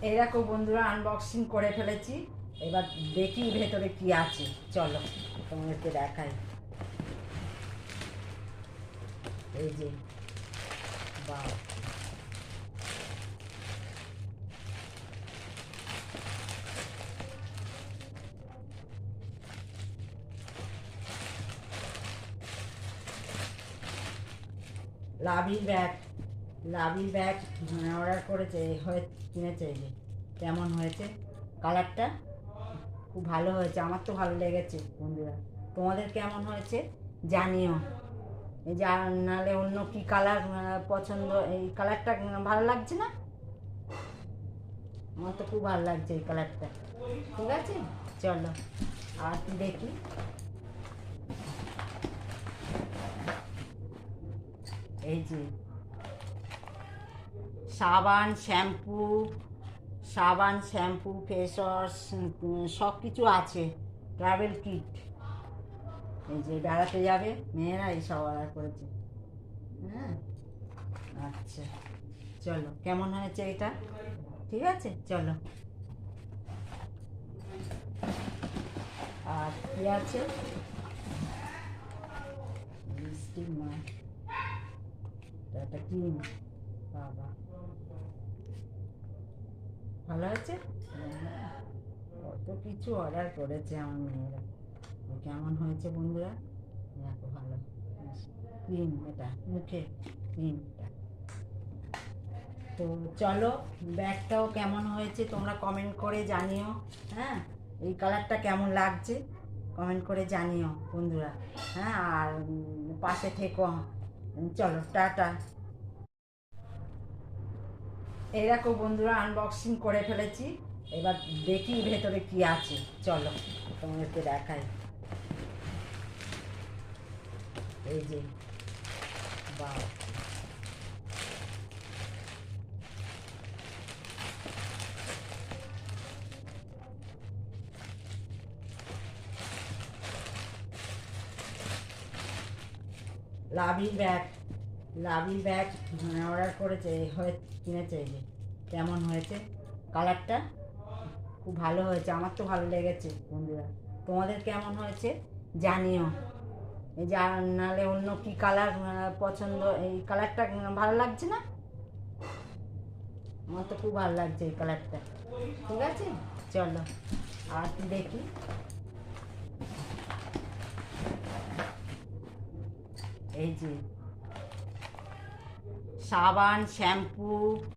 এই দেখো বন্ধুরা, আনবক্সিং করে ফেলেছি। এবার দেখি ভেতরে কি আছে। চলো তোমাদেরকে দেখাই। এই যে, বাহ, লাভি ব্যাগ। লাভি ব্যাগ অর্ডার করেছে, হয়ে কিনেছে। এই যে কেমন হয়েছে কালারটা, খুব ভালো হয়েছে। আমার তো ভালো লেগেছে বন্ধুরা, তোমাদের কেমন হয়েছে জানিও। এই যে নাহলে অন্য কি কালার পছন্দ, এই কালারটা ভালো লাগছে না? আমার তো খুব ভালো লাগছে এই কালারটা। ঠিক আছে, চলো আর কি দেখি। এই যে সাবান শ্যাম্পু, ফেস ওয়াশ, সব কিছু আছে। Travel kit. এই যে বেড়াতে যাবে মেয়েরা, এইসব অর্ডার করেছে। হ্যাঁ, আচ্ছা, চলো কেমন হয়েছে এটা। ঠিক আছে, চলো। আর কি আছে? লিপস্টিক নয়, এটা কি? বাবা, ভালো আছে। কত কিছু অর্ডার করেছে আমার মেয়েরা। কেমন হয়েছে বন্ধুরা? দেখো, ভালো। ক্রিম, এটা মুখে ক্রিমটা। তো চলো, ব্যাগটাও কেমন হয়েছে তোমরা কমেন্ট করে জানিও। হ্যাঁ, এই কালারটা কেমন লাগছে কমেন্ট করে জানিও বন্ধুরা। হ্যাঁ, আর পাশে থেকো। চলো, টাটা। এই দেখো বন্ধুরা, আনবক্সিং করে ফেলেছি। এবার দেখি ভেতরে কি আছে। চলো তোমাদেরকে দেখাই। এই যে, বাহ, লাভি ব্যাগ। লাভি ব্যাগ অর্ডার করেছে, হয়ে কিনেছে। এই যে কেমন হয়েছে কালারটা, খুব ভালো হয়েছে। আমার তো ভালো লেগেছে বন্ধুরা, তোমাদের কেমন হয়েছে জানিও। এই যে নাহলে অন্য কি কালার পছন্দ, এই কালারটা ভালো লাগছে না? আমার তো খুব ভালো লাগছে এই কালারটা। ঠিক আছে, চলো আর কি দেখি। এই যে সাবান শ্যাম্পু,